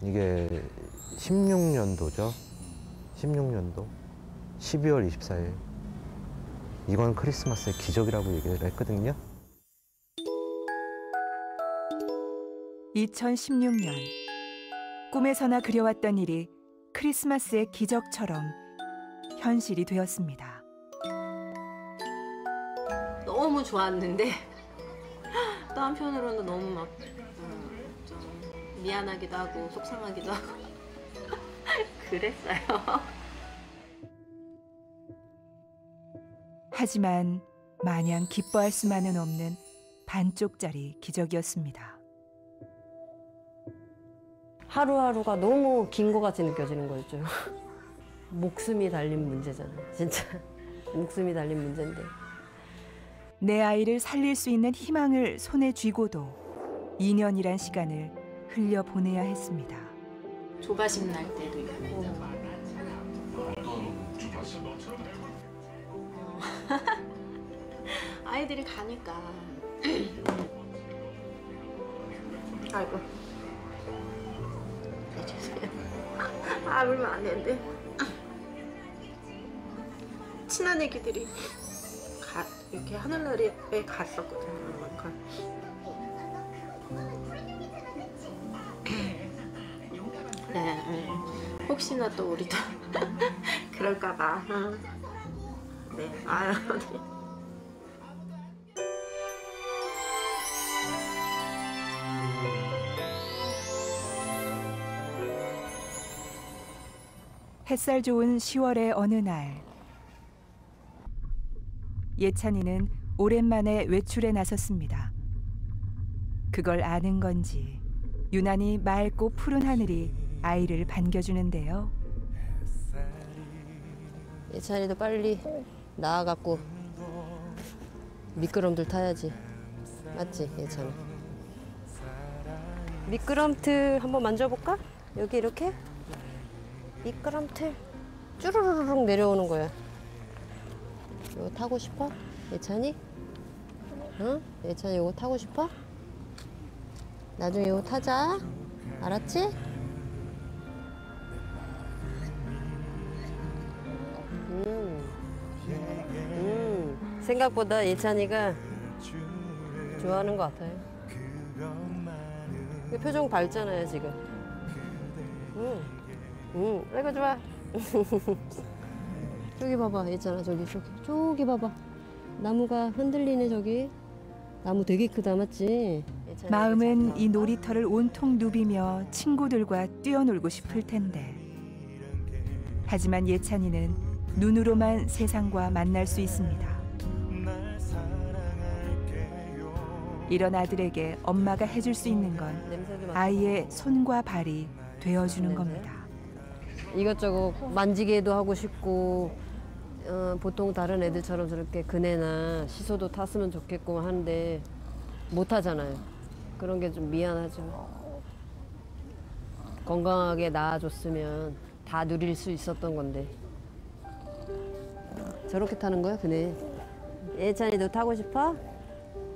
이게 16년도죠. 16년도 12월 24일. 이건 크리스마스의 기적이라고 얘기를 했거든요. 2016년 꿈에서나 그려왔던 일이 크리스마스의 기적처럼 현실이 되었습니다. 너무 좋았는데 또 한편으로는 너무 막 좀 미안하기도 하고 속상하기도 하고 그랬어요. 하지만 마냥 기뻐할 수만은 없는 반쪽짜리 기적이었습니다. 하루하루가 너무 긴 것 같이 느껴지는 거죠. 목숨이 달린 문제잖아요. 진짜 목숨이 달린 문제인데. 내 아이를 살릴 수 있는 희망을 손에 쥐고도 2년이란 시간을 흘려보내야 했습니다. 조바심 날 때도 있고. 아이들이 가니까. 아이고. 네, 죄송해요. 울면 안 되는데. 친한 애기들이 이렇게 하늘나라에 갔었거든요. 그러니까. 네, 혹시나 또 우리도 그럴까봐. 네, 네. 햇살 좋은 10월의 어느 날, 예찬이는 오랜만에 외출에 나섰습니다. 그걸 아는 건지 유난히 맑고 푸른 하늘이 아이를 반겨주는데요. 예찬이도 빨리 나와갖고 미끄럼틀 타야지. 맞지, 예찬아? 미끄럼틀 한번 만져볼까? 여기 이렇게? 미끄럼틀 쭈루루룩 내려오는 거야. 이거 타고 싶어? 예찬이? 응? 예찬이 이거 타고 싶어? 나중에 이거 타자. 알았지? 생각보다 예찬이가 좋아하는 것 같아요. 표정 밝잖아요, 지금. 아이고 좋아. 저기 봐봐, 예찬아, 저기 봐봐. 나무가 흔들리네, 저기. 나무 되게 크다, 맞지? 마음은 이 놀이터를 온통 누비며 친구들과 뛰어놀고 싶을 텐데. 하지만 예찬이는 눈으로만 세상과 만날 수 있습니다. 이런 아들에게 엄마가 해줄 수 있는 건 아이의 손과 발이 되어주는 겁니다. 이것저것 만지게도 하고 싶고, 보통 다른 애들처럼 저렇게 그네나 시소도 탔으면 좋겠고 하는데 못 하잖아요. 그런 게 좀 미안하죠. 건강하게 낳아줬으면 다 누릴 수 있었던 건데. 저렇게 타는 거야, 그네. 예찬이도 타고 싶어?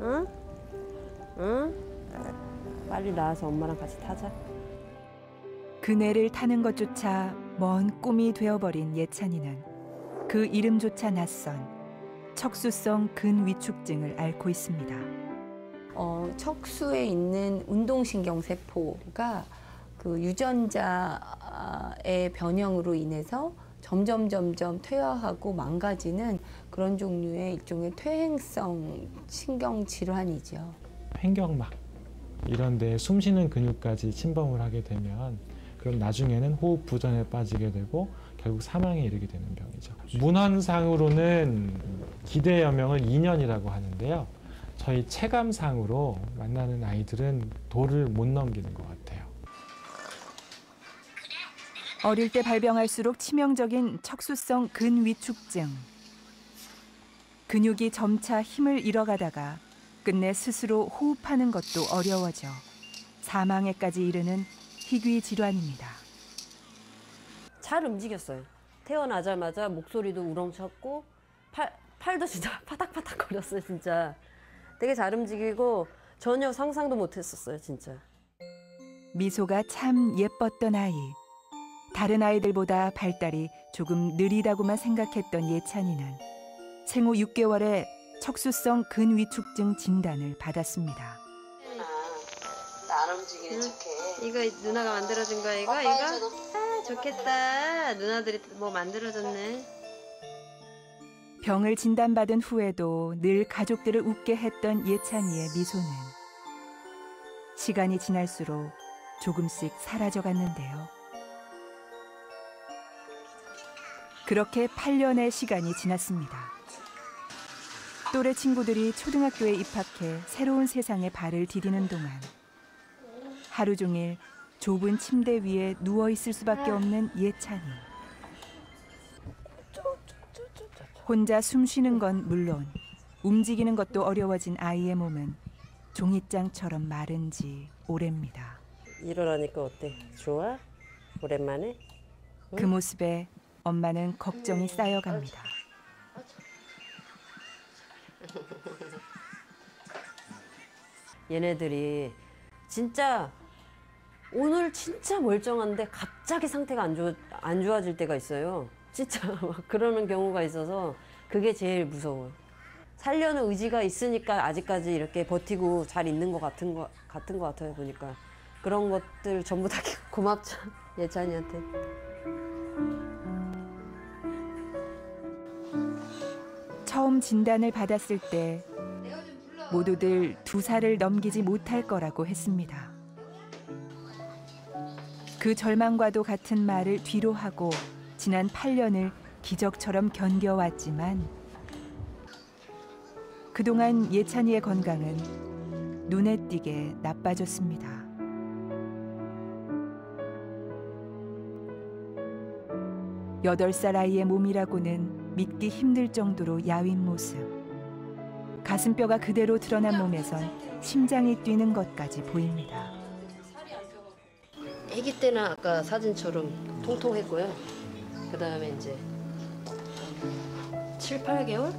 응? 응? 빨리 나와서 엄마랑 같이 타자. 그네를 타는 것조차 먼 꿈이 되어버린 예찬이는 그 이름조차 낯선 척수성 근위축증을 앓고 있습니다. 척수에 있는 운동신경세포가 그 유전자의 변형으로 인해서 점점 퇴화하고 망가지는 그런 종류의 일종의 퇴행성 신경질환이죠. 횡격막 이런 데 숨쉬는 근육까지 침범을 하게 되면 그럼 나중에는 호흡 부전에 빠지게 되고 결국 사망에 이르게 되는 병이죠. 문헌상으로는 기대여명을 2년이라고 하는데요. 저희 체감상으로 만나는 아이들은 돌을 못 넘기는 것 같아요. 어릴 때 발병할수록 치명적인 척수성 근위축증. 근육이 점차 힘을 잃어가다가 끝내 스스로 호흡하는 것도 어려워져 사망에까지 이르는 희귀 질환입니다. 잘 움직였어요. 태어나자마자 목소리도 우렁찼고 팔도 진짜 파닥파닥 거렸어요, 진짜. 되게 잘 움직이고 전혀 상상도 못했었어요, 진짜. 미소가 참 예뻤던 아이. 다른 아이들보다 발달이 조금 느리다고만 생각했던 예찬이는 생후 6개월에 척수성 근위축증 진단을 받았습니다. 안 움직이는 척해. 이거 누나가 만들어준 거야, 이거? 이거? 아, 좋겠다. 누나들이 뭐 만들어줬네. 병을 진단받은 후에도 늘 가족들을 웃게 했던 예찬이의 미소는 시간이 지날수록 조금씩 사라져갔는데요. 그렇게 8년의 시간이 지났습니다. 또래 친구들이 초등학교에 입학해 새로운 세상에 발을 디디는 동안 하루 종일 좁은 침대 위에 누워 있을 수밖에 없는 예찬이. 혼자 숨 쉬는 건 물론 움직이는 것도 어려워진 아이의 몸은 종잇장처럼 마른 지 오래입니다. 일어나니까 어때? 좋아? 오랜만에? 그 모습에 엄마는 걱정이 쌓여갑니다. 얘네들이 진짜 오늘 진짜 멀쩡한데 갑자기 상태가 안 좋아질 때가 있어요. 진짜 막 그러는 경우가 있어서 그게 제일 무서워요. 살려는 의지가 있으니까 아직까지 이렇게 버티고 잘 있는 것 같은 것 같아요, 보니까. 그런 것들 전부 다 고맙죠, 예찬이한테. 처음 진단을 받았을 때 모두들 2살을 넘기지 못할 거라고 했습니다. 그 절망과도 같은 말을 뒤로 하고 지난 8년을 기적처럼 견뎌왔지만 그동안 예찬이의 건강은 눈에 띄게 나빠졌습니다. 여덟 살 아이의 몸이라고는 믿기 힘들 정도로 야윈 모습. 가슴뼈가 그대로 드러난 몸에선 심장이 뛰는 것까지 보입니다. 아기 때는 아까 사진처럼 통통했고요. 그 다음에 이제 7, 8개월?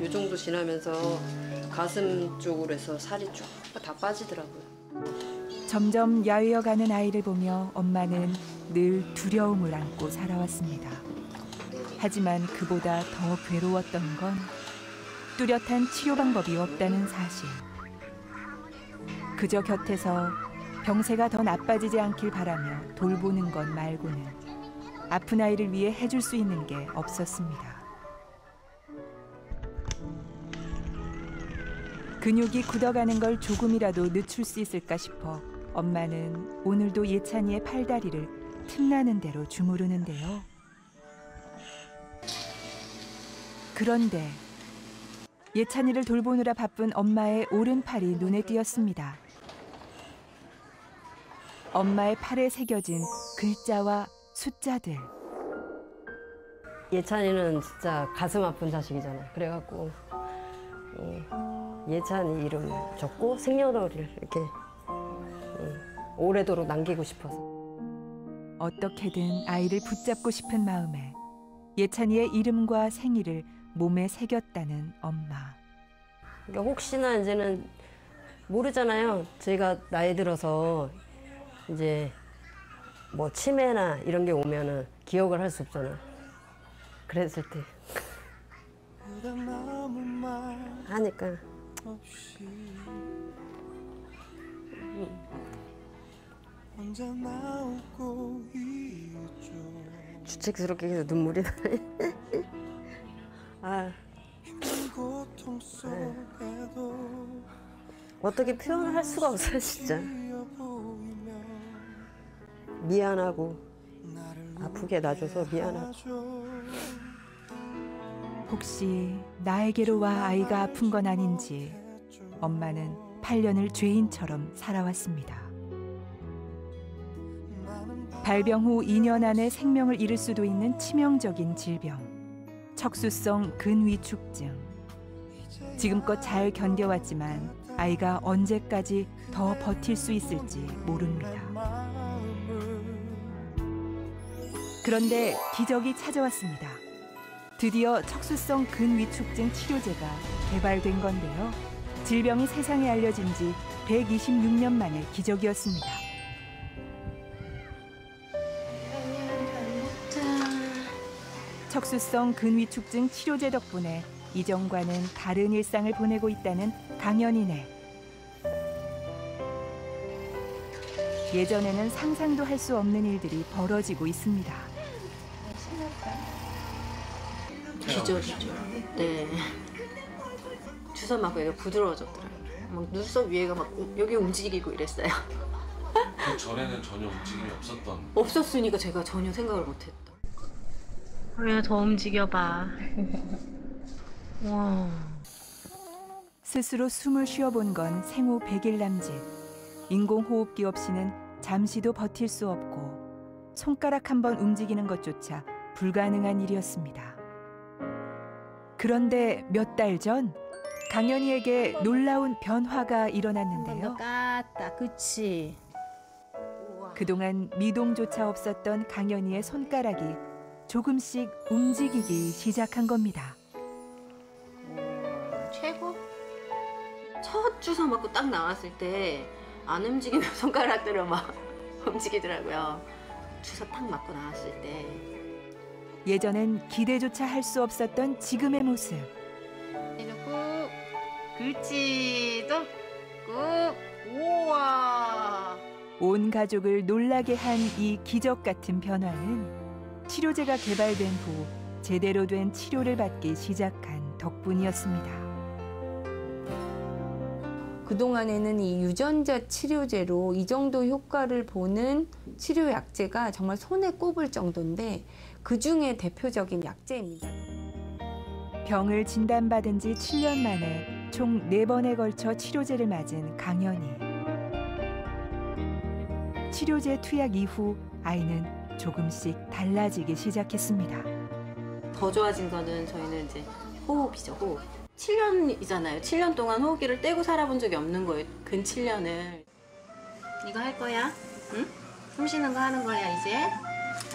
요 정도 지나면서 가슴 쪽으로 해서 살이 쭉 다 빠지더라고요. 점점 야위어가는 아이를 보며 엄마는 늘 두려움을 안고 살아왔습니다. 하지만 그보다 더 괴로웠던 건 뚜렷한 치료 방법이 없다는 사실. 그저 곁에서 병세가 더 나빠지지 않길 바라며 돌보는 것 말고는 아픈 아이를 위해 해줄 수 있는 게 없었습니다. 근육이 굳어가는 걸 조금이라도 늦출 수 있을까 싶어 엄마는 오늘도 예찬이의 팔다리를 틈나는 대로 주무르는데요. 그런데 예찬이를 돌보느라 바쁜 엄마의 오른팔이 눈에 띄었습니다. 엄마의 팔에 새겨진 글자와 숫자들. 예찬이는 진짜 가슴 아픈 자식이잖아요. 그래갖고 예찬이 이름 적고 생년월일 이렇게 오래도록 남기고 싶어서. 어떻게든 아이를 붙잡고 싶은 마음에 예찬이의 이름과 생일을 몸에 새겼다는 엄마. 그러니까 혹시나 이제는 모르잖아요. 제가 나이 들어서 이제 뭐 치매나 이런 게 오면은 기억을 할 수 없잖아. 그랬을 때 하니까 주책스럽게 계속 눈물이 나네. 아, 어떻게 표현을 할 수가 없어요, 진짜. 미안하고 아프게 놔줘서 미안하고. 혹시 나에게로 와 아이가 아픈 건 아닌지 엄마는 8년을 죄인처럼 살아왔습니다. 발병 후 2년 안에 생명을 잃을 수도 있는 치명적인 질병, 척수성 근위축증. 지금껏 잘 견뎌왔지만 아이가 언제까지 더 버틸 수 있을지 모릅니다. 그런데 기적이 찾아왔습니다. 드디어 척수성 근위축증 치료제가 개발된 건데요. 질병이 세상에 알려진 지 126년 만의 기적이었습니다. 척수성 근위축증 치료제 덕분에 이전과는 다른 일상을 보내고 있다는 강연이네. 예전에는 상상도 할 수 없는 일들이 벌어지고 있습니다. 기절이죠. 네. 주사 맞고 얘가 부드러워졌더라고요. 막 눈썹 위에가 막 여기 움직이고 이랬어요. 그 전에는 전혀 움직임이 없었던. 없었으니까 제가 전혀 생각을 못했다. 왜 더 움직여봐. 와. 스스로 숨을 쉬어본 건 생후 100일 남짓. 인공호흡기 없이는 잠시도 버틸 수 없고 손가락 한 번 움직이는 것조차 불가능한 일이었습니다. 그런데 몇 달 전 강연이에게 놀라운 변화가 일어났는데요. 깠다, 그치? 그동안 미동조차 없었던 강연이의 손가락이 조금씩 움직이기 시작한 겁니다. 최고? 첫 주사 맞고 딱 나왔을 때 안 움직이는 손가락들은 막 움직이더라고요. 주사 딱 맞고 나왔을 때. 예전엔 기대조차 할 수 없었던 지금의 모습. 이러고 그렇지 또 꾹. 우와. 온 가족을 놀라게 한 이 기적 같은 변화는 치료제가 개발된 후 제대로 된 치료를 받기 시작한 덕분이었습니다. 그동안에는 이 유전자 치료제로 이 정도 효과를 보는 치료 약제가 정말 손에 꼽을 정도인데 그중에 대표적인 약제입니다. 병을 진단받은 지 7년 만에 총 4번에 걸쳐 치료제를 맞은 강연이. 치료제 투약 이후 아이는 조금씩 달라지기 시작했습니다. 더 좋아진 거는 저희는 이제 호흡이죠, 호흡. 7년이잖아요. 7년 동안 호흡기를 떼고 살아본 적이 없는 거예요. 근 7년을. 이거 할 거야? 응? 숨 쉬는 거 하는 거야, 이제.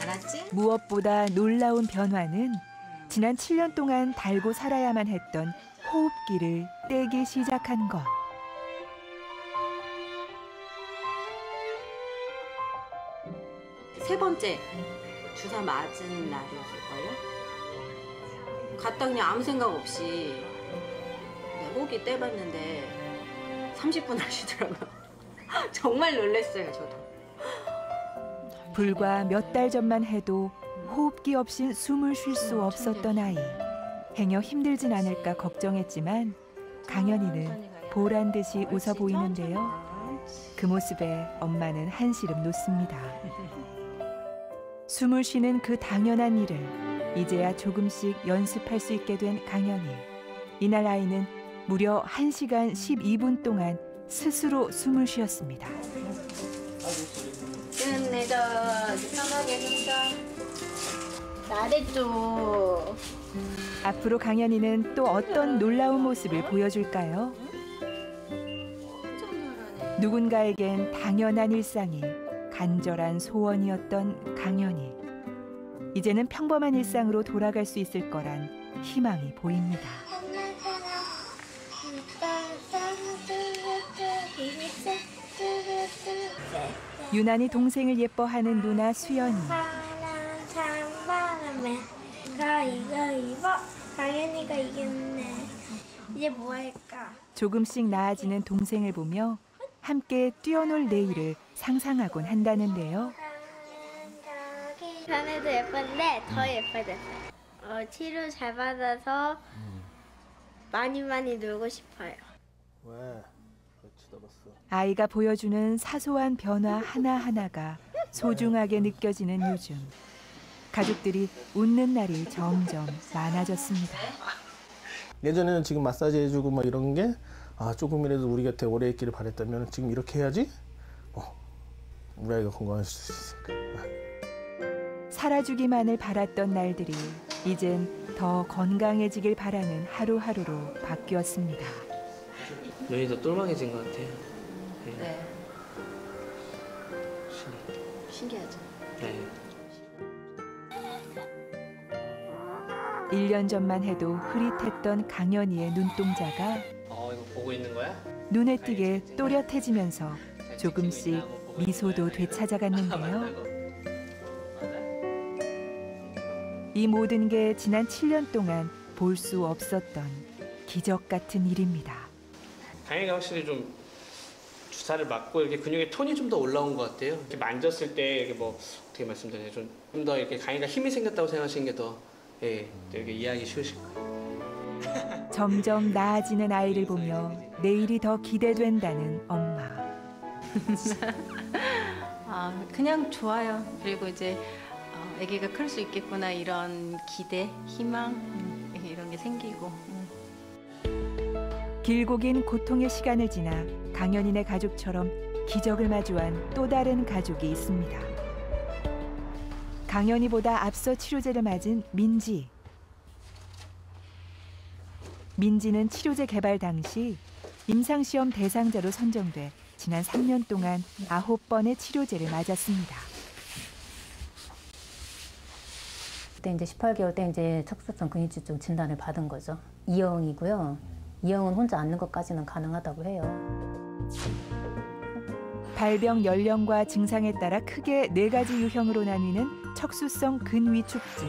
알았지? 무엇보다 놀라운 변화는 지난 7년 동안 달고 살아야만 했던 호흡기를 떼기 시작한 것. 세 번째 주사 맞은 날이었을걸요? 갔다 그냥 아무 생각 없이 호흡기 떼봤는데 30분 하시더라고요. 정말 놀랐어요, 저도. 불과 몇 달 전만 해도 호흡기 없인 숨을 쉴 수 없었던 아이. 행여 힘들진 않을까 걱정했지만 강연이는 보란 듯이 웃어 보이는데요. 그 모습에 엄마는 한시름 놓습니다. 숨을 쉬는 그 당연한 일을 이제야 조금씩 연습할 수 있게 된 강연이. 이날 아이는 무려 1시간 12분 동안 스스로 숨을 쉬었습니다. 끝내줘. 편하게 숨자. 잘했죠. 앞으로 강연이는 또 어떤 놀라운 모습을 보여줄까요? 누군가에겐 당연한 일상이 간절한 소원이었던 강연이. 이제는 평범한 일상으로 돌아갈 수 있을 거란 희망이 보입니다. 유난히 동생을 예뻐하는 누나 수연이. 바람에 가위바위보 강연이가 이겼네. 이제 뭐 할까? 조금씩 나아지는 동생을 보며 함께 뛰어놀 내일을 상상하곤 한다는데요. 전에도 예쁜데 더 예뻐졌어요. 치료 잘 받아서 많이 놀고 싶어요. 왜? 쳐다봤어. 아이가 보여주는 사소한 변화 하나하나가 소중하게 느껴지는 요즘. 가족들이 웃는 날이 점점 많아졌습니다. 예전에는 지금 마사지 해주고 뭐 이런 게 조금이라도 우리 곁에 오래 있기를 바랬다면 지금 이렇게 해야지 우리 아이가 건강할 수 있으니까. 살아주기만을 바랐던 날들이 이젠 더 건강해지길 바라는 하루하루로 바뀌었습니다. 눈이 더 똘망해진 것 같아요. 네. 신기하죠? 네. 1년 전만 해도 흐릿했던 강연이의 눈동자가 이거 보고 있는 거야? 눈에 띄게 또렷해지면서 조금씩 미소도 되찾아갔는데요. 이 모든 게 지난 7년 동안 볼 수 없었던 기적 같은 일입니다. 강혜가 확실히 좀 주사를 맞고 이렇게 근육의 톤이 좀 더 올라온 것 같아요. 이렇게 만졌을 때 이렇게 뭐 어떻게 말씀드려야 좀 더 이렇게 강혜가 힘이 생겼다고 생각하시는 게 더 이렇게 이해하기 쉬우실 거예요. 점점 나아지는 아이를 보며 내일이 더 기대된다는 엄마. 그냥 좋아요. 그리고 이제 아기가 클 수 있겠구나 이런 기대, 희망 이런 게 생기고. 길고 긴 고통의 시간을 지나 강연인의 가족처럼 기적을 마주한 또 다른 가족이 있습니다. 강연이보다 앞서 치료제를 맞은 민지. 민지는 치료제 개발 당시 임상시험 대상자로 선정돼 지난 3년 동안 9번의 치료제를 맞았습니다. 그때 이제 18개월 때 이제 척수성 근육질증 진단을 받은 거죠. 2형이고요. 2형은 혼자 앉는 것까지는 가능하다고 해요. 발병 연령과 증상에 따라 크게 4가지 유형으로 나뉘는 척수성 근위축증.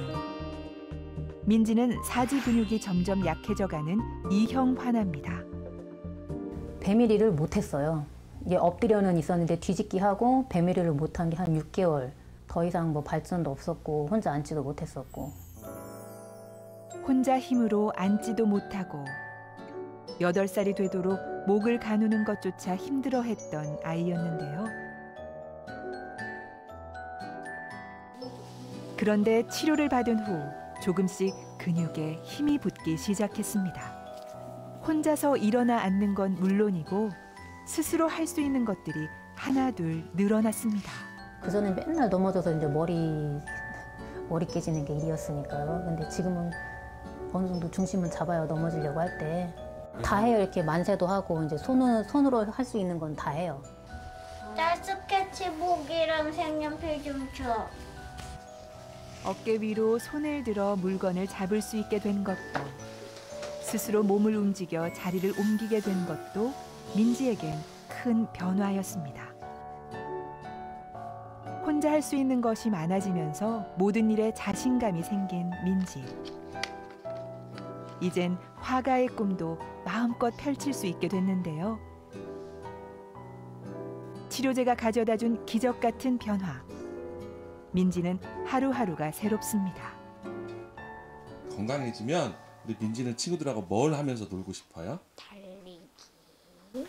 민지는 사지 근육이 점점 약해져가는 2형 환아입니다. 배밀이를 못했어요. 이게 엎드려는 있었는데 뒤집기 하고 배밀이를 못한 게 한 6개월. 더 이상 뭐 발전도 없었고 혼자 앉지도 못했었고. 혼자 힘으로 앉지도 못하고 8살이 되도록 목을 가누는 것조차 힘들어했던 아이였는데요. 그런데 치료를 받은 후 조금씩 근육에 힘이 붙기 시작했습니다. 혼자서 일어나 앉는 건 물론이고 스스로 할 수 있는 것들이 하나둘 늘어났습니다. 그전엔 맨날 넘어져서 이제 머리 깨지는 게 일이었으니까요. 근데 지금은 어느 정도 중심을 잡아야 넘어지려고 할 때 다 해요. 이렇게 만세도 하고 이제 손으로 할 수 있는 건 다 해요. 나 스케치북이랑 색연필 좀 줘. 어깨 위로 손을 들어 물건을 잡을 수 있게 된 것도, 스스로 몸을 움직여 자리를 옮기게 된 것도 민지에겐 큰 변화였습니다. 혼자 할 수 있는 것이 많아지면서 모든 일에 자신감이 생긴 민지. 이젠 화가의 꿈도 마음껏 펼칠 수 있게 됐는데요. 치료제가 가져다준 기적 같은 변화. 민지는 하루하루가 새롭습니다. 건강해지면 우리 민지는 친구들하고 뭘 하면서 놀고 싶어요? 달리기.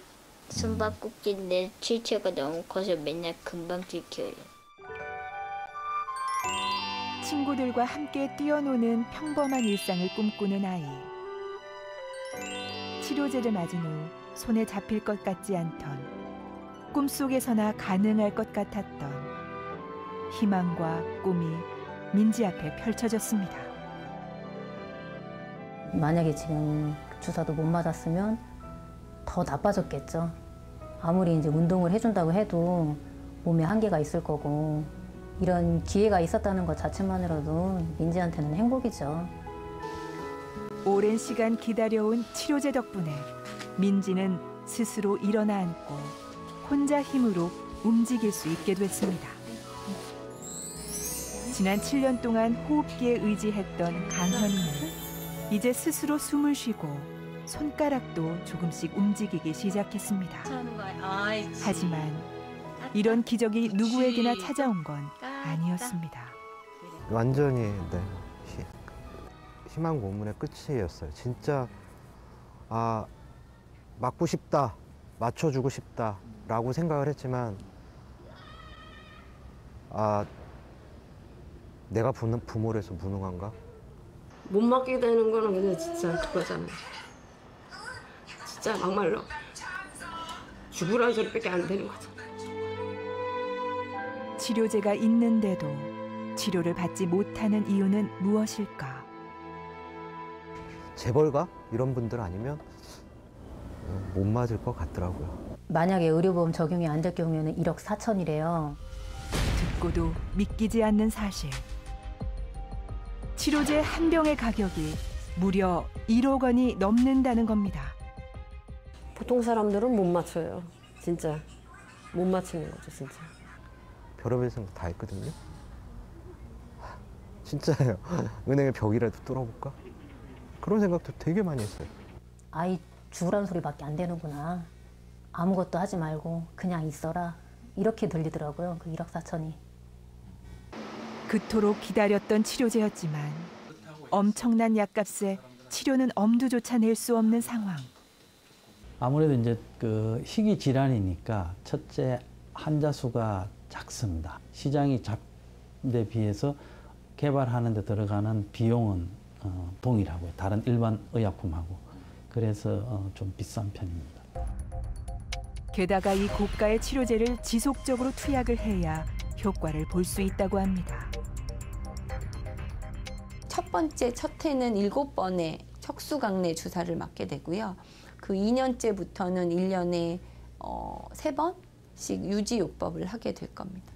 숨바꼭질인데 실체가 너무 커서 맨날 금방 들켜요. 친구들과 함께 뛰어노는 평범한 일상을 꿈꾸는 아이. 치료제를 맞은 후 손에 잡힐 것 같지 않던, 꿈속에서나 가능할 것 같았던 희망과 꿈이 민지 앞에 펼쳐졌습니다. 만약에 지금 주사도 못 맞았으면 더 나빠졌겠죠. 아무리 이제 운동을 해준다고 해도 몸에 한계가 있을 거고, 이런 기회가 있었다는 것 자체만으로도 민지한테는 행복이죠. 오랜 시간 기다려온 치료제 덕분에 민지는 스스로 일어나 앉고 혼자 힘으로 움직일 수 있게 됐습니다. 지난 7년 동안 호흡기에 의지했던 강현이는 이제 스스로 숨을 쉬고 손가락도 조금씩 움직이기 시작했습니다. 하지만 이런 기적이 누구에게나 찾아온 건 아니었습니다. 완전히 희망 고문의 끝이었어요. 진짜 맞고 싶다, 맞춰주고 싶다라고 생각을 했지만 내가 부모라서 무능한가? 못 맞게 되는 거는 근데 진짜 그거잖아요. 진짜 막말로 죽으라는 소리밖에 안 되는 거죠. 치료제가 있는데도 치료를 받지 못하는 이유는 무엇일까? 재벌가 이런 분들 아니면 못 맞을 것 같더라고요. 만약에 의료보험 적용이 안 될 경우에는 1억 4천이래요. 듣고도 믿기지 않는 사실. 치료제 한 병의 가격이 무려 1억 원이 넘는다는 겁니다. 보통 사람들은 못 맞춰요. 진짜 못 맞추는 거죠, 진짜. 별의별 생각 다 했거든요. 진짜예요. 은행의 벽이라도 뚫어볼까? 그런 생각도 되게 많이 했어요. 아이 죽으라는 소리밖에 안 되는구나. 아무것도 하지 말고 그냥 있어라. 이렇게 들리더라고요. 그 일확사천이. 그토록 기다렸던 치료제였지만 엄청난 약값에 치료는 엄두조차 낼 수 없는 상황. 아무래도 이제 그 희귀 질환이니까 첫째 환자 수가 작습니다. 시장이 작은 데 비해서 개발하는 데 들어가는 비용은 동일하고요. 다른 일반 의약품하고. 그래서 좀 비싼 편입니다. 게다가 이 고가의 치료제를 지속적으로 투약을 해야 효과를 볼 수 있다고 합니다. 첫 번째 첫 해는 7번의 척수강내 주사를 맞게 되고요. 그 2년째부터는 1년에 3번씩 유지요법을 하게 될 겁니다.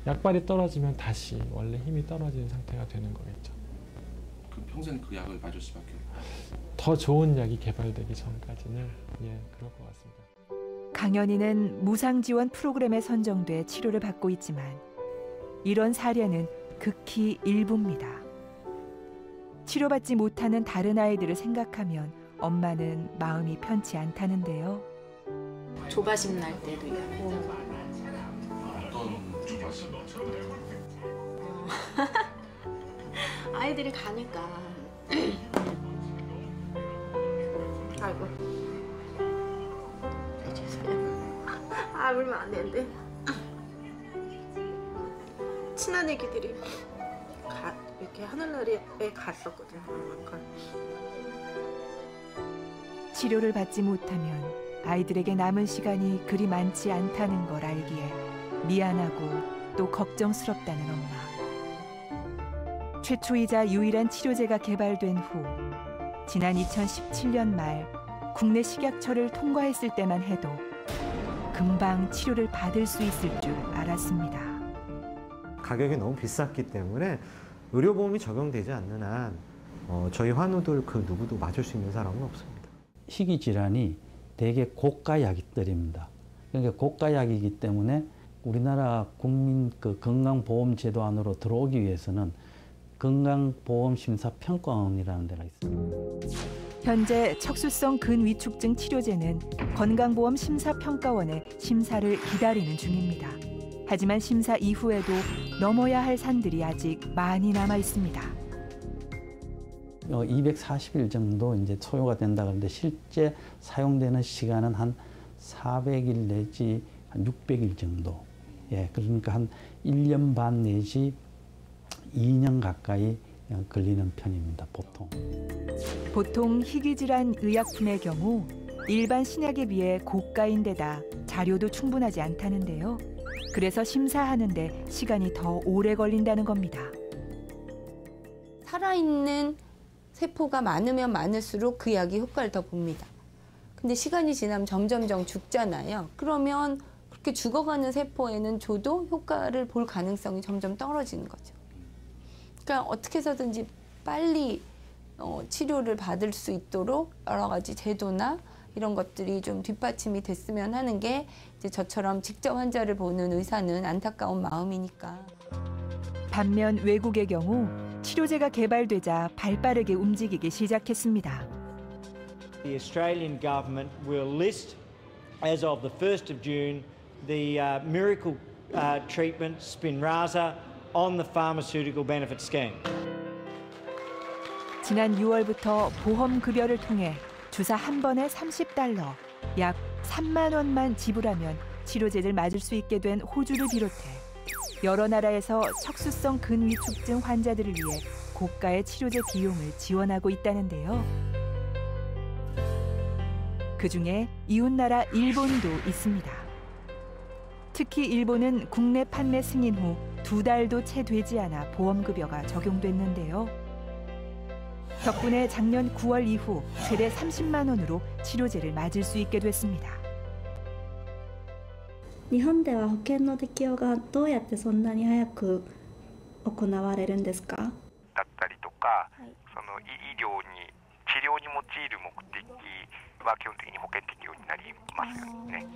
약발이 떨어지면 다시 원래 힘이 떨어지는 상태가 되는 거겠죠. 그럼 평생 그 약을 맞을 수밖에 없어요. 더 좋은 약이 개발되기 전까지는 그럴 것 같습니다. 강연이는 무상지원 프로그램에 선정돼 치료를 받고 있지만 이런 사례는 극히 일부입니다. 치료받지 못하는 다른 아이들을 생각하면 엄마는 마음이 편치 않다는데요. 조바심 날 때도 있고. 어떤 조바심? 아이들이 가니까. 아이고. 죄송해요. 울면 안 되는데. 친한 애기들이 이렇게 하늘나라에 갔었거든요. 치료를 받지 못하면 아이들에게 남은 시간이 그리 많지 않다는 걸 알기에 미안하고 또 걱정스럽다는 엄마. 최초이자 유일한 치료제가 개발된 후 지난 2017년 말 국내 식약처를 통과했을 때만 해도 금방 치료를 받을 수 있을 줄 알았습니다. 가격이 너무 비쌌기 때문에 의료보험이 적용되지 않는 한 저희 환우들 그 누구도 맞을 수 있는 사람은 없습니다. 희귀 질환이 대개 고가 약들입니다. 그러니까 고가 약이기 때문에 우리나라 국민 그 건강보험제도 안으로 들어오기 위해서는 건강보험심사평가원이라는 데가 있습니다. 현재 척수성 근위축증 치료제는 건강보험심사평가원의 심사를 기다리는 중입니다. 하지만 심사 이후에도 넘어야 할 산들이 아직 많이 남아 있습니다. 240일 정도 이제 소요가 된다 그러는데 실제 사용되는 시간은 한 400일 내지 한 600일 정도. 그러니까 한 1년 반 내지 2년 가까이 걸리는 편입니다, 보통. 보통 희귀질환 의약품의 경우 일반 신약에 비해 고가인데다 자료도 충분하지 않다는데요. 그래서 심사하는데 시간이 더 오래 걸린다는 겁니다. 살아있는 세포가 많으면 많을수록 그 약이 효과를 더 봅니다. 근데 시간이 지나면 점점점 죽잖아요. 그러면 그렇게 죽어가는 세포에는 줘도 효과를 볼 가능성이 점점 떨어지는 거죠. 그러니까 어떻게 해서든지 빨리 치료를 받을 수 있도록 여러 가지 제도나 이런 것들이 좀 뒷받침이 됐으면 하는 게 이제 저처럼 직접 환자를 보는 의사는 안타까운 마음이니까. 반면 외국의 경우 치료제가 개발되자 발빠르게 움직이기 시작했습니다. The Australian government will list, as of the 1st of June, the miracle treatment Spinraza on the pharmaceutical benefit scheme. 지난 6월부터 보험 급여를 통해 주사 한 번에 $30, 약 3만 원만 지불하면 치료제를 맞을 수 있게 된 호주를 비롯해 여러 나라에서 척수성 근위축증 환자들을 위해 고가의 치료제 비용을 지원하고 있다는데요. 그중에 이웃나라 일본도 있습니다. 특히 일본은 국내 판매 승인 후 2달도 채 되지 않아 보험급여가 적용됐는데요. 덕분에 작년 9월 이후 최대 30만 원으로 치료제를 맞을 수 있게 됐습니다. 日本では保険の適用がどうやってそんなに早く行われるんですか？だったりとか、その医療に治療に用いる目的は基本的に保険適用になりますよね。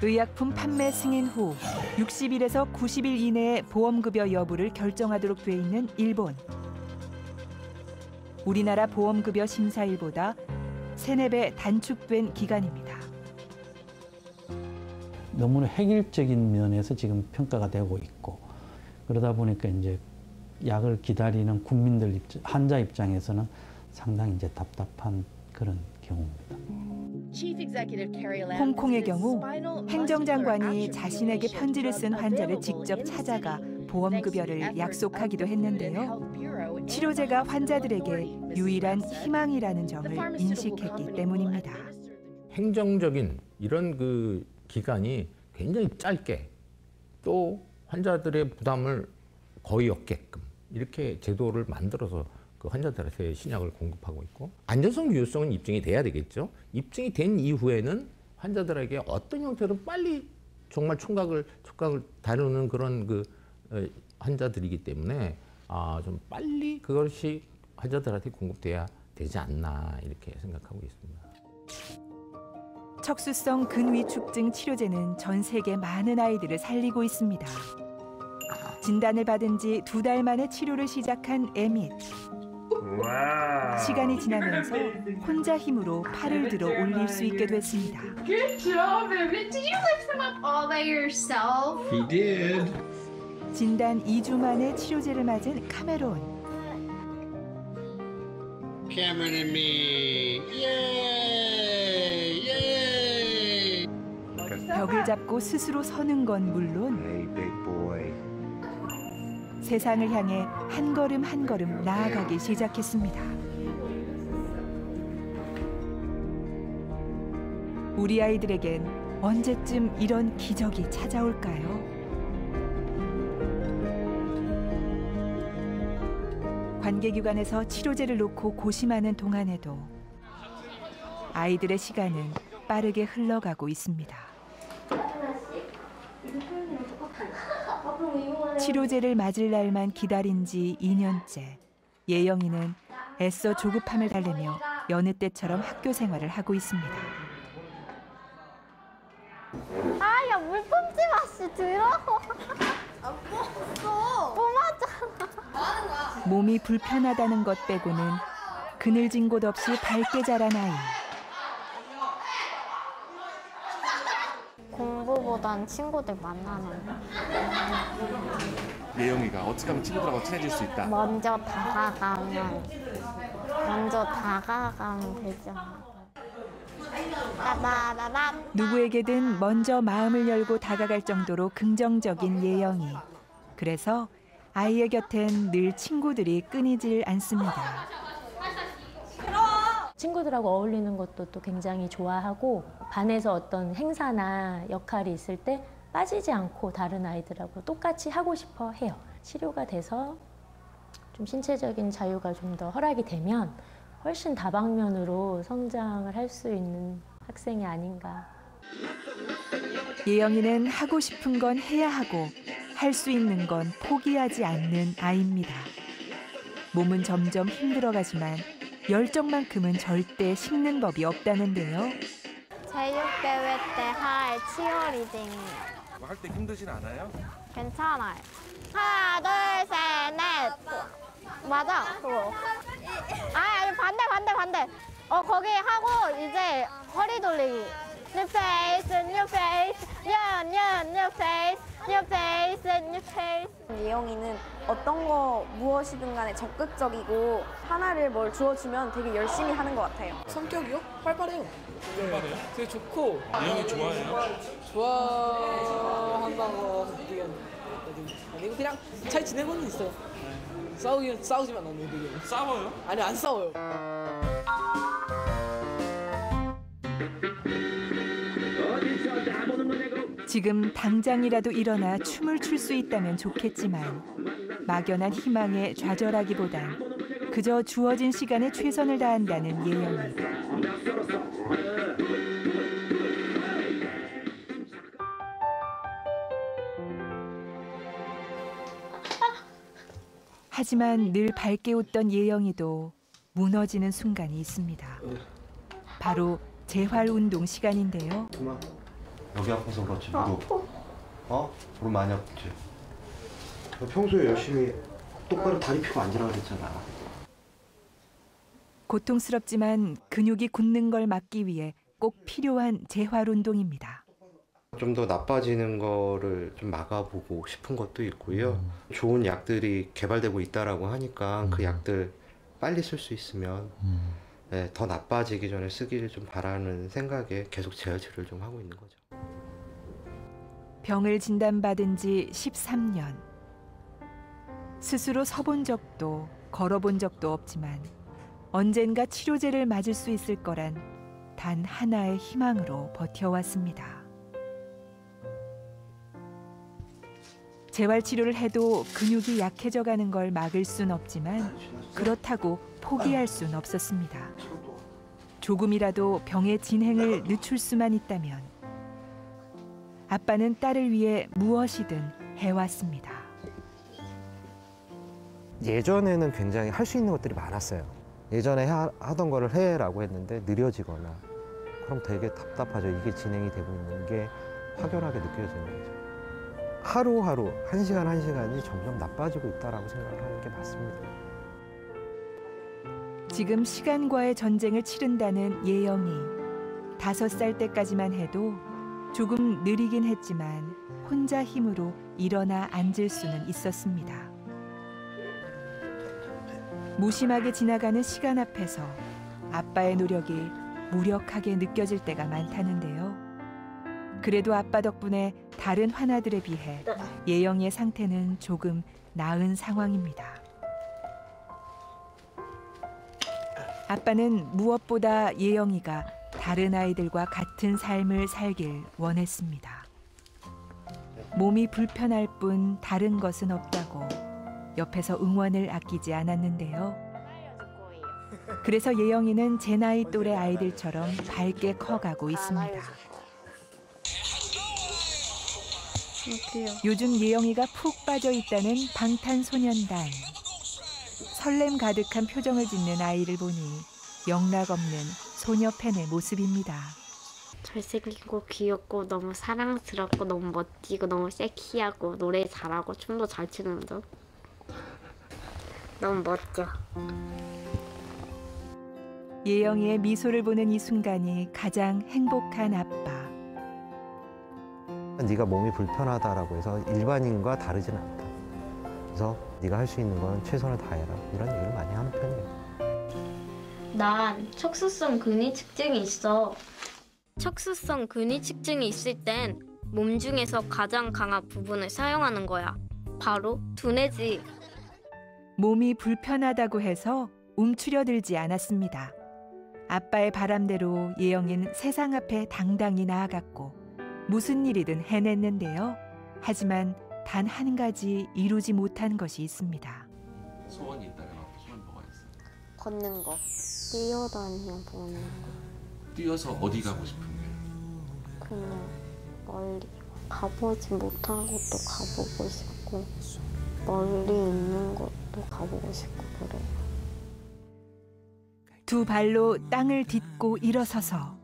의약품 판매 승인 후 60일에서 90일 이내에 보험급여 여부를 결정하도록 돼 있는 일본. 우리나라 보험급여 심사일보다 3~4배 단축된 기간입니다. 너무나 획일적인 면에서 지금 평가가 되고 있고 그러다 보니까 이제 약을 기다리는 국민들 환자 입장에서는 상당히 이제 답답한 그런 경우입니다. 홍콩의 경우 행정장관이 자신에게 편지를 쓴 환자를 직접 찾아가 보험급여를 약속하기도 했는데요. 치료제가 환자들에게 유일한 희망이라는 점을 인식했기 때문입니다. 행정적인 이런 그 기간이 굉장히 짧게 또 환자들의 부담을 거의 없게끔 이렇게 제도를 만들어서 그 환자들한테 신약을 공급하고 있고 안전성 유효성은 입증이 돼야 되겠죠. 입증이 된 이후에는 환자들에게 어떤 형태로 빨리 정말 촉각을 다루는 그런 그 환자들이기 때문에 좀 빨리 그것이 환자들한테 공급돼야 되지 않나 이렇게 생각하고 있습니다. 척수성 근위축증 치료제는 전 세계 많은 아이들을 살리고 있습니다. 진단을 받은 지 2달 만에 치료를 시작한 에밋. 시간이 지나면서 혼자 힘으로 팔을 들어 올릴 수 있게 됐습니다. Good job, Emmett. Did you lift them up all by yourself? He did. 진단 2주 만에 치료제를 맞은 카메론. Cameron and me. Yay! Yay! 벽을 잡고 스스로 서는 건 물론 세상을 향해 한 걸음 한 걸음 나아가기 시작했습니다. 우리 아이들에겐 언제쯤 이런 기적이 찾아올까요? 관계기관에서 치료제를 놓고 고심하는 동안에도 아이들의 시간은 빠르게 흘러가고 있습니다. 치료제를 맞을 날만 기다린 지 2년째 예영이는 애써 조급함을 달래며 여느 때처럼 학교 생활을 하고 있습니다. 야, 물펀치 맛이 들어. 뿜었어. 몸이 불편하다는 것 빼고는 그늘진 곳 없이 밝게 자란 아이. 공부보단 친구들 만나는 거. 예영이가 어떻게 하면 친구들하고 친해질 수 있다? 먼저 다가가면 되죠. 누구에게든 먼저 마음을 열고 다가갈 정도로 긍정적인 예영이. 그래서 아이의 곁엔 늘 친구들이 끊이질 않습니다. 친구들하고 어울리는 것도 또 굉장히 좋아하고 반에서 어떤 행사나 역할이 있을 때 빠지지 않고 다른 아이들하고 똑같이 하고 싶어 해요. 치료가 돼서 좀 신체적인 자유가 좀 더 허락이 되면 훨씬 다방면으로 성장을 할 수 있는 학생이 아닌가. 예영이는 하고 싶은 건 해야 하고 할 수 있는 건 포기하지 않는 아이입니다. 몸은 점점 힘들어가지만 열정만큼은 절대 식는 법이 없다는데요. 체육대회 때 할 치어리딩이요. 할 때 힘들진 않아요? 괜찮아요. 하나, 둘, 셋, 넷. 맞아, 그거. 아니, 반대. 거기 하고 이제 허리 돌리기. New face, new face, new face, new face, new face. 예영이는 어떤 거 무엇이든 간에 적극적이고 하나를 뭘 주어주면 되게 열심히 하는 것 같아요. 성격이요? 활발해요. 활발해요? 되게 좋고. 예영이 좋아해요? 좋아한다고 아니고 그냥 잘 지내고는 있어요. 싸우지만 않는 되게. 싸워요? 아니, 안 싸워요. 지금 당장이라도 일어나 춤을 출 수 있다면 좋겠지만 막연한 희망에 좌절하기보단 그저 주어진 시간에 최선을 다한다는 예영이. 하지만 늘 밝게 웃던 예영이도 무너지는 순간이 있습니다. 바로 재활운동 시간인데요. 여기 아파서 그렇지 무릎. 무릎 많이 아프지? 평소에 열심히 똑바로 다리 펴고 앉으라고 그랬잖아. 고통스럽지만 근육이 굳는 걸 막기 위해 꼭 필요한 재활 운동입니다. 좀 더 나빠지는 거를 좀 막아보고 싶은 것도 있고요. 좋은 약들이 개발되고 있다라고 하니까 그 약들 빨리 쓸 수 있으면 네, 더 나빠지기 전에 쓰기를 좀 바라는 생각에 계속 재활 치료를 좀 하고 있는 거죠. 병을 진단받은 지 13년. 스스로 서본 적도 걸어본 적도 없지만 언젠가 치료제를 맞을 수 있을 거란 단 하나의 희망으로 버텨왔습니다. 재활치료를 해도 근육이 약해져 가는 걸 막을 순 없지만 그렇다고 포기할 순 없었습니다. 조금이라도 병의 진행을 늦출 수만 있다면 아빠는 딸을 위해 무엇이든 해왔습니다. 예전에는 굉장히 할 수 있는 것들이 많았어요. 예전에 하던 거를 해라고 했는데 느려지거나 그럼 되게 답답하죠. 이게 진행이 되고 있는 게 확연하게 느껴지는 거죠. 하루하루, 한 시간 한 시간이 점점 나빠지고 있다라고 생각을 하는 게 맞습니다. 지금 시간과의 전쟁을 치른다는 예영이. 5살 때까지만 해도 조금 느리긴 했지만 혼자 힘으로 일어나 앉을 수는 있었습니다. 무심하게 지나가는 시간 앞에서 아빠의 노력이 무력하게 느껴질 때가 많다는데요. 그래도 아빠 덕분에 다른 환아들에 비해 예영이의 상태는 조금 나은 상황입니다. 아빠는 무엇보다 예영이가 다른 아이들과 같은 삶을 살길 원했습니다. 몸이 불편할 뿐 다른 것은 없다고 옆에서 응원을 아끼지 않았는데요. 그래서 예영이는 제 나이 또래 아이들처럼 밝게 커가고 있습니다. 요즘 예영이가 푹 빠져 있다는 방탄소년단. 설렘 가득한 표정을 짓는 아이를 보니 영락없는 소녀 팬의 모습입니다. 잘생기고 귀엽고 너무 사랑스럽고 너무 멋지고 너무 섹시하고 노래 잘하고 춤도 잘 추면서 너무 멋져. 예영이의 미소를 보는 이 순간이 가장 행복한 아빠. 네가 몸이 불편하다라고 해서 일반인과 다르진 않다. 그래서 네가 할 수 있는 건 최선을 다해라. 이런 얘기를 많이 하는 편이에요. 난 척수성 근위축증이 있어. 척수성 근위축증이 있을 땐 몸 중에서 가장 강한 부분을 사용하는 거야. 바로 두뇌지. 몸이 불편하다고 해서 움츠려들지 않았습니다. 아빠의 바람대로 예영이는 세상 앞에 당당히 나아갔고 무슨 일이든 해냈는데요. 하지만 단 한 가지 이루지 못한 것이 있습니다. 소원이 있다면 소원 뭐가 있어? 걷는 거, 뛰어다니며 보는 거. 뛰어서 어디 가고 싶은데? 그냥 멀리 가보지 못한 곳도 가보고 싶고 멀리 있는 곳도 가보고 싶고 그래. 두 발로 땅을 딛고 일어서서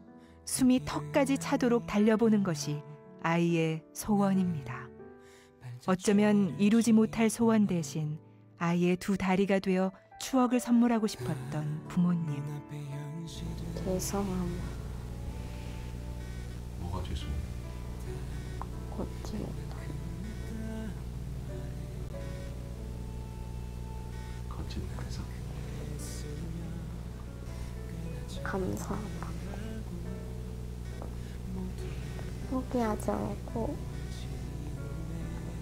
숨이 턱까지 차도록 달려보는 것이 아이의 소원입니다. 어쩌면 이루지 못할 소원 대신 아이의 두 다리가 되어 추억을 선물하고 싶었던 부모님. 죄송함. 뭐가 죄송해? 걷지 못해. 걷지 못해서? 감사하다. 포기하지 않고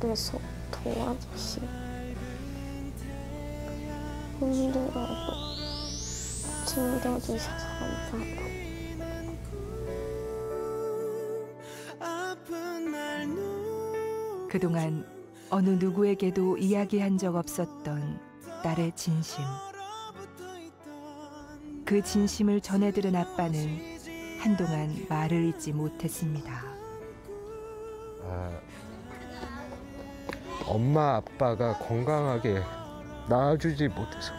계속 도와주시 힘들어도 챙겨주셔서 감사하다. 그동안 어느 누구에게도 이야기한 적 없었던 딸의 진심. 그 진심을 전해들은 아빠는 한동안 말을 잇지 못했습니다. 엄마 아빠가 건강하게 낳아주지 못해서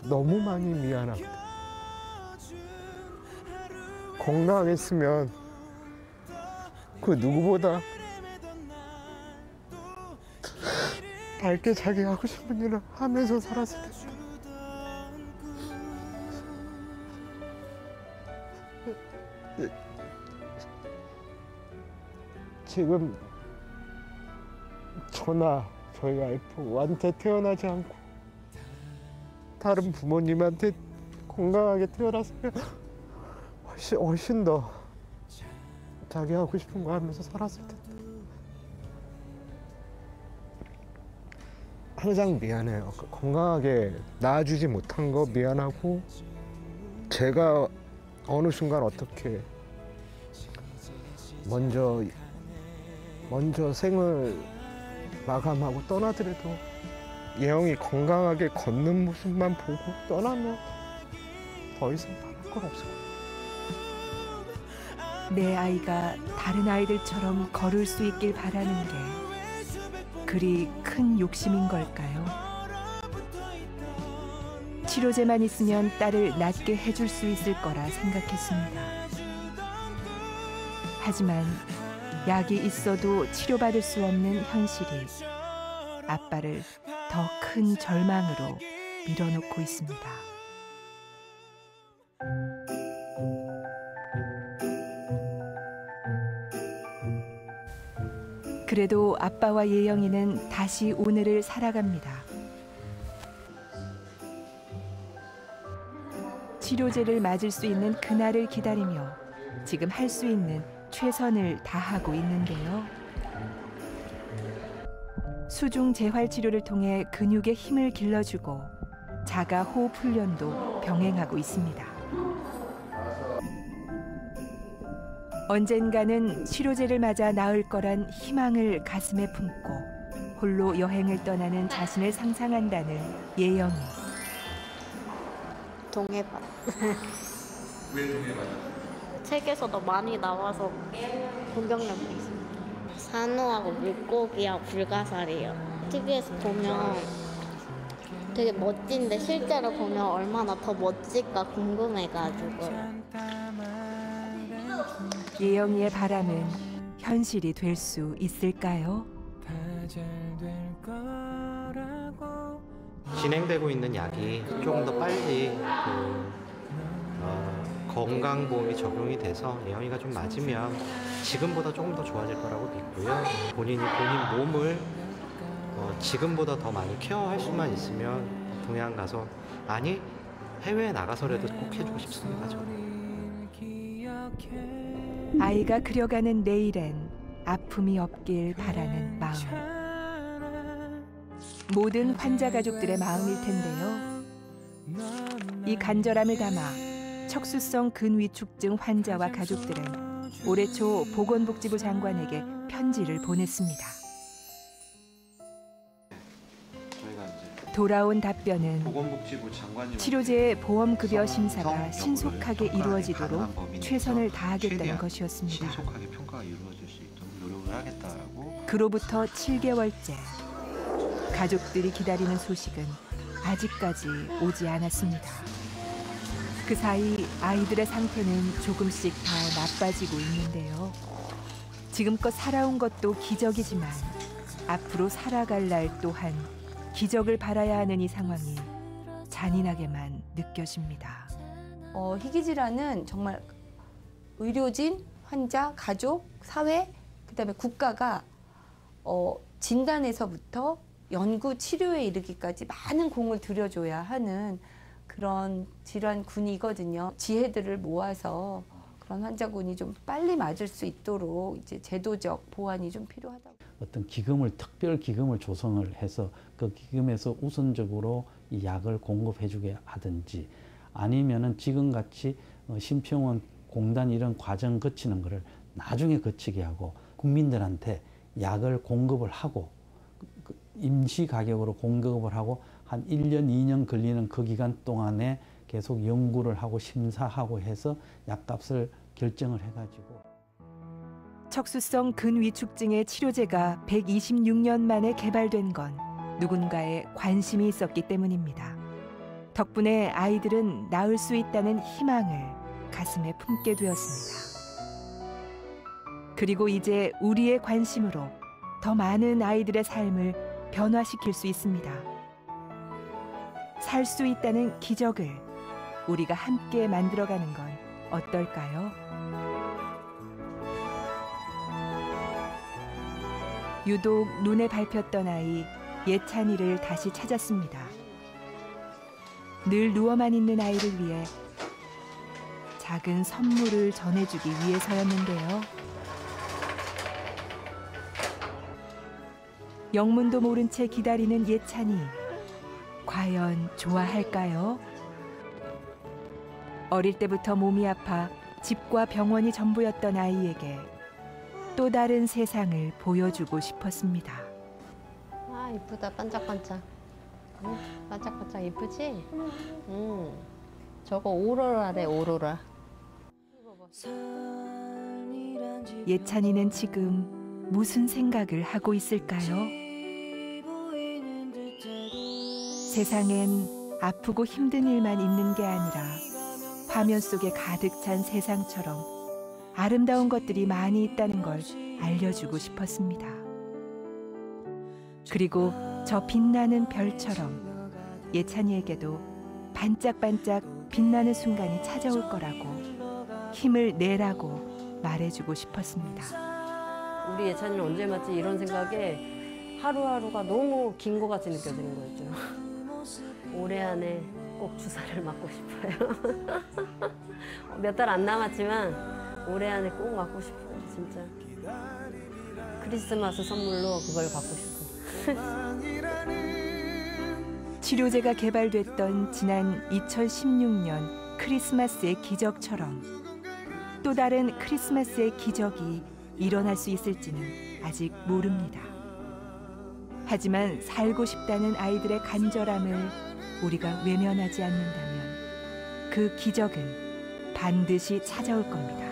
너무 많이 미안합니다. 건강했으면 그 누구보다 밝게 자기 하고 싶은 일을 하면서 살았을 텐데. 지금 저나 저희 와이프한테 태어나지 않고 다른 부모님한테 건강하게 태어났으면 훨씬 더 자기 하고 싶은 거 하면서 살았을 텐데. 항상 미안해요. 건강하게 낳아주지 못한 거 미안하고, 제가 어느 순간 어떻게 먼저 생을 마감하고 떠나더라도 예영이 건강하게 걷는 모습만 보고 떠나면 더 이상 바랄 건 없을 거예요. 내 아이가 다른 아이들처럼 걸을 수 있길 바라는 게 그리 큰 욕심인 걸까요? 치료제만 있으면 딸을 낫게 해줄 수 있을 거라 생각했습니다. 하지만 약이 있어도 치료받을 수 없는 현실이 아빠를 더 큰 절망으로 밀어놓고 있습니다. 그래도 아빠와 예영이는 다시 오늘을 살아갑니다. 치료제를 맞을 수 있는 그날을 기다리며 지금 할 수 있는 최선을 다하고 있는데요. 수중 재활 치료를 통해 근육의 힘을 길러주고 자가 호흡 훈련도 병행하고 있습니다. 언젠가는 치료제를 맞아 나을 거란 희망을 가슴에 품고 홀로 여행을 떠나는 자신을 상상한다는 예영이. 동해바다. 왜 동해바다? 책에서도 많이 나와서 구경하고 있습니다. 산호하고 물고기하고 불가사리요. TV에서 보면 되게 멋진데 실제로 보면 얼마나 더 멋질까 궁금해가지고요. 예영이의 바람은 현실이 될 수 있을까요? 진행되고 있는 약이 조금 더 빨리 건강보험이 적용이 돼서 예영이가 좀 맞으면 지금보다 조금 더 좋아질 거라고 믿고요. 본인 몸을 지금보다 더 많이 케어할 수만 있으면 동해안 가서, 아니 해외에 나가서라도 꼭 해주고 싶습니다. 저는. 아이가 그려가는 내일엔 아픔이 없길 바라는 마음. 모든 환자 가족들의 마음일 텐데요. 이 간절함을 담아 척수성 근위축증 환자와 가족들은 올해 초 보건복지부 장관에게 편지를 보냈습니다. 돌아온 답변은 치료제의 보험급여 심사가 신속하게 이루어지도록 최선을 다하겠다는 것이었습니다. 신속하게 평가가 이루어질 수 있도록 노력을 하겠다고. 그로부터 7개월째. 가족들이 기다리는 소식은 아직까지 오지 않았습니다. 그 사이 아이들의 상태는 조금씩 더 나빠지고 있는데요. 지금껏 살아온 것도 기적이지만 앞으로 살아갈 날 또한 기적을 바라야 하는 이 상황이 잔인하게만 느껴집니다. 희귀질환은 정말 의료진, 환자, 가족, 사회, 그다음에 국가가 진단에서부터 연구, 치료에 이르기까지 많은 공을 들여줘야 하는 그런 질환군이거든요. 지혜들을 모아서 그런 환자군이 좀 빨리 맞을 수 있도록 이제 제도적 보완이 좀 필요하다고. 어떤 기금을, 특별 기금을 조성을 해서 그 기금에서 우선적으로 이 약을 공급해주게 하든지, 아니면은 지금같이 심평원 공단 이런 과정 거치는 거를 나중에 거치게 하고 국민들한테 약을 공급을 하고 임시 가격으로 공급을 하고 한 1년, 2년 걸리는 그 기간 동안에 계속 연구를 하고 심사하고 해서 약값을 결정을 해가지고. 척수성 근위축증의 치료제가 126년 만에 개발된 건 누군가의 관심이 있었기 때문입니다. 덕분에 아이들은 나을 수 있다는 희망을 가슴에 품게 되었습니다. 그리고 이제 우리의 관심으로 더 많은 아이들의 삶을 변화시킬 수 있습니다. 살 수 있다는 기적을 우리가 함께 만들어가는 건 어떨까요? 유독 눈에 밟혔던 아이 예찬이를 다시 찾았습니다. 늘 누워만 있는 아이를 위해 작은 선물을 전해주기 위해서였는데요. 영문도 모른 채 기다리는 예찬이, 과연 좋아할까요? 어릴 때부터 몸이 아파 집과 병원이 전부였던 아이에게 또 다른 세상을 보여주고 싶었습니다. 아, 이쁘다. 반짝반짝. 응? 반짝반짝 이쁘지? 저거 오로라래, 오로라. 예찬이는 지금 무슨 생각을 하고 있을까요? 세상엔 아프고 힘든 일만 있는 게 아니라 화면 속에 가득 찬 세상처럼 아름다운 것들이 많이 있다는 걸 알려주고 싶었습니다. 그리고 저 빛나는 별처럼 예찬이에게도 반짝반짝 빛나는 순간이 찾아올 거라고 힘을 내라고 말해주고 싶었습니다. 우리 예찬이는 언제 맞지? 이런 생각에 하루하루가 너무 긴 것 같이 느껴지는 거였죠. 올해 안에 꼭 주사를 맞고 싶어요. 몇 달 안 남았지만 올해 안에 꼭 맞고 싶어요, 진짜. 크리스마스 선물로 그걸 받고 싶어요. 치료제가 개발됐던 지난 2016년 크리스마스의 기적처럼 또 다른 크리스마스의 기적이 일어날 수 있을지는 아직 모릅니다. 하지만 살고 싶다는 아이들의 간절함을 우리가 외면하지 않는다면 그 기적은 반드시 찾아올 겁니다.